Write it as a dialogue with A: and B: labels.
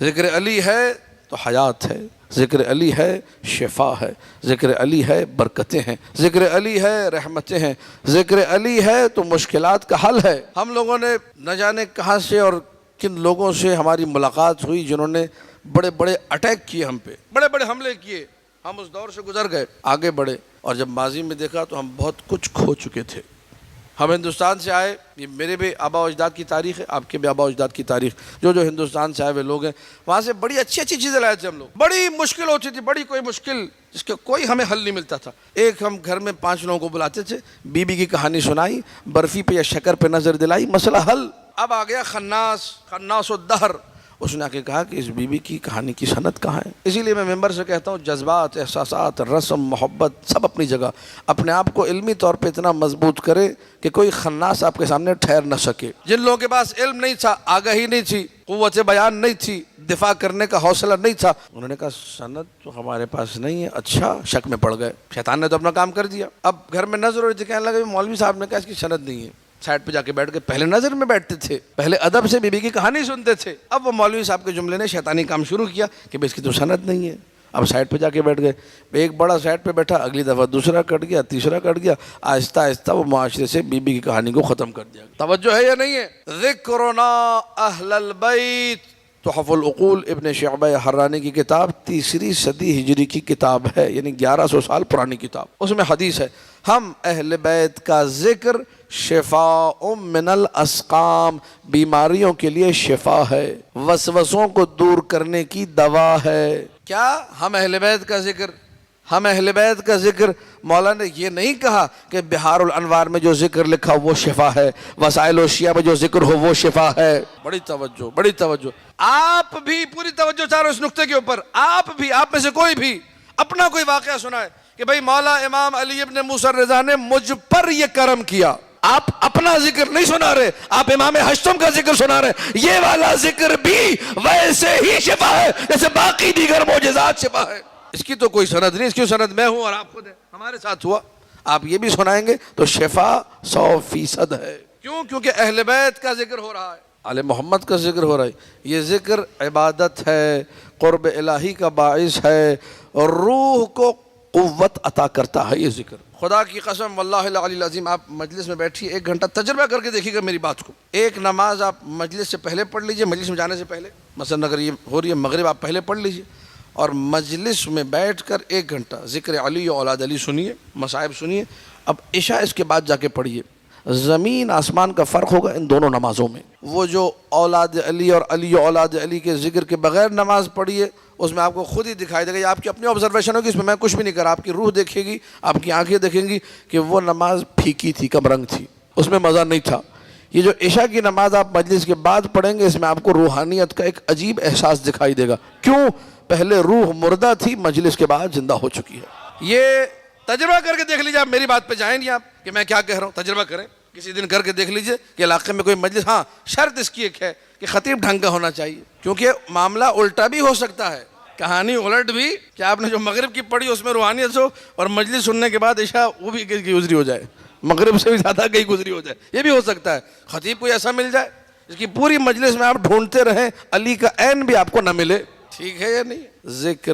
A: ذکر علی ہے تو حیات ہے، ذکر علی ہے شفا ہے، ذکر علی ہے برکتیں ہیں، ذکر علی ہے رحمتیں ہیں، ذکر علی ہے تو مشکلات کا حل ہے۔ ہم لوگوں نے نہ جانے کہاں سے اور کن لوگوں سے ہماری ملاقات ہوئی جنہوں نے بڑے بڑے اٹیک کیے ہم پہ، بڑے بڑے حملے کیے، ہم اس دور سے گزر گئے، آگے بڑھے، اور جب ماضی میں دیکھا تو ہم بہت کچھ کھو چکے تھے۔ ہم ہندوستان سے آئے، یہ میرے بھی آبا و اجداد کی تاریخ ہے، آپ کے بھی آبا و اجداد کی تاریخ، جو ہندوستان سے آئے ہوئے لوگ ہیں وہاں سے بڑی اچھی اچھی چیزیں لائے تھے ہم لوگ، بڑی مشکل ہوتی تھی، بڑی کوئی مشکل جس کا کوئی ہمیں حل نہیں ملتا تھا۔ ایک ہم گھر میں 5 لوگوں کو بلاتے تھے، بی بی کی کہانی سنائی، برفی پہ یا شکر پہ نظر دلائی، مسئلہ حل۔ اب آ گیا خناس الدہر، اس نے آ کے کہا کہ اس بی بی کی کہانی کی سند کہاں ہے؟ اسی لیے میں ممبر سے کہتا ہوں جذبات، احساسات، رسم، محبت سب اپنی جگہ، اپنے آپ کو علمی طور پہ اتنا مضبوط کرے کہ کوئی خناس آپ کے سامنے ٹھہر نہ سکے۔ جن لوگوں کے پاس علم نہیں تھا، آگہی نہیں تھی، قوت بیان نہیں تھی، دفاع کرنے کا حوصلہ نہیں تھا، انہوں نے کہا سند تو ہمارے پاس نہیں ہے۔ اچھا، شک میں پڑ گئے، شیطان نے تو اپنا کام کر دیا۔ اب گھر میں نظر ہو رہی تھی، کہنے لگے مولوی صاحب نے کہا اس کی سند نہیں ہے، سائڈ پہ جا کے بیٹھ کے پہلے نظر میں بیٹھتے تھے، پہلے ادب سے بی بی کی کہانی سنتے تھے، اب وہ مولوی صاحب کے جملے نے شیطانی کام شروع کیا کہ اس کی تو سند نہیں ہے، اب سائڈ پہ جا کے بیٹھ گئے، ایک بڑا سائڈ پہ بیٹھا، اگلی دفعہ دوسرا کٹ گیا، تیسرا کٹ گیا، آہستہ آہستہ وہ معاشرے سے بی بی کی کہانی کو ختم کر دیا۔ توجہ ہے یا نہیں ہے؟ ذکرنا اہل البیت، تحف العقول ابن شعبہ حرانی کی کتاب، 3 صدی ہجری کی کتاب ہے، یعنی 1100 سال پرانی کتاب۔ اس میں حدیث ہے، ہم اہل بیت کا ذکر شفاء من الاسقام، بیماریوں کے لیے شفا ہے، وسوسوں کو دور کرنے کی دوا ہے۔ کیا ہم اہل بیت کا ذکر؟ ہم اہل بیت کا ذکر، مولانا نے یہ نہیں کہا کہ بہار الانوار میں جو ذکر لکھا وہ شفا ہے، وسائل الشیعہ میں جو ذکر ہو وہ شفا ہے۔ بڑی توجہ، بڑی توجہ، آپ بھی پوری توجہ چاہو اس نقطے کے اوپر، آپ بھی، آپ میں سے کوئی بھی اپنا کوئی واقعہ سنائے کہ بھئی مولا امام علی ابن موسیٰ الرضا نے مجھ پر یہ کرم کیا۔ آپ اپنا ذکر نہیں سنا رہے، آپ امام ہشتم کا ذکر سنا رہے، یہ والا ذکر بھی ویسے ہی شفا ہے جیسے باقی دیگر معجزات شفا ہے۔ اس کی تو کوئی سند نہیں، اس کی سند میں ہوں اور آپ خود ہیں، ہمارے ساتھ ہوا، آپ یہ بھی سنائیں گے تو شفا 100% ہے۔ کیوں؟ کیونکہ اہل بیت کا ذکر ہو رہا ہے، آل محمد کا ذکر ہو رہا ہے، یہ ذکر عبادت ہے، قرب الہی کا باعث ہے، اور روح کو قوت عطا کرتا ہے یہ ذکر۔ خدا کی قسم واللہ العلی العظیم، آپ مجلس میں بیٹھیے، 1 گھنٹہ تجربہ کر کے دیکھیے گا میری بات کو۔ ایک نماز آپ مجلس سے پہلے پڑھ لیجئے، مجلس میں جانے سے پہلے، مثلا اگر یہ ہو رہی ہے مغرب، آپ پہلے پڑھ لیجئے، اور مجلس میں بیٹھ کر 1 گھنٹہ ذکر علی و اولاد علی سنیے، مصائب سنیے۔ اب عشاء اس کے بعد جا کے پڑھیے، زمین آسمان کا فرق ہوگا ان دونوں نمازوں میں۔ وہ جو اولاد علی اور علی و اولاد علی کے ذکر کے بغیر نماز پڑھیے، اس میں آپ کو خود ہی دکھائی دے گا، یہ آپ کی اپنی آبزرویشن ہوگی، اس میں میں کچھ بھی نہیں کر رہا، آپ کی روح دیکھے گی، آپ کی آنکھیں دیکھیں گی کہ وہ نماز پھیکی تھی، کم رنگ تھی، اس میں مزہ نہیں تھا۔ یہ جو عشاء کی نماز آپ مجلس کے بعد پڑھیں گے، اس میں آپ کو روحانیت کا ایک عجیب احساس دکھائی دے گا۔ کیوں؟ پہلے روح مردہ تھی، مجلس کے بعد زندہ ہو چکی ہے۔ یہ تجربہ کر کے دیکھ لیجیے، آپ میری بات پہ جائیں نہیں آپ کہ میں کیا کہہ رہا ہوں، تجربہ کریں، کسی دن کر کے دیکھ لیجئے کہ علاقے میں کوئی مجلس، ہاں شرط اس کی ایک ہے کہ خطیب ڈھنگ کا ہونا چاہیے، کیونکہ معاملہ الٹا بھی ہو سکتا ہے، کہانی الٹ بھی، کہ آپ نے جو مغرب کی پڑھی اس میں روحانیت ہو، اور مجلس سننے کے بعد عشاء وہ بھی گزری ہو جائے، مغرب سے بھی زیادہ کہیں گزری ہو جائے، یہ بھی ہو سکتا ہے۔ خطیب کوئی ایسا مل جائے اس کی پوری مجلس میں آپ ڈھونڈتے رہیں، علی کا عین بھی آپ کو نہ ملے، ٹھیک ہے یا نہیں؟ ذکر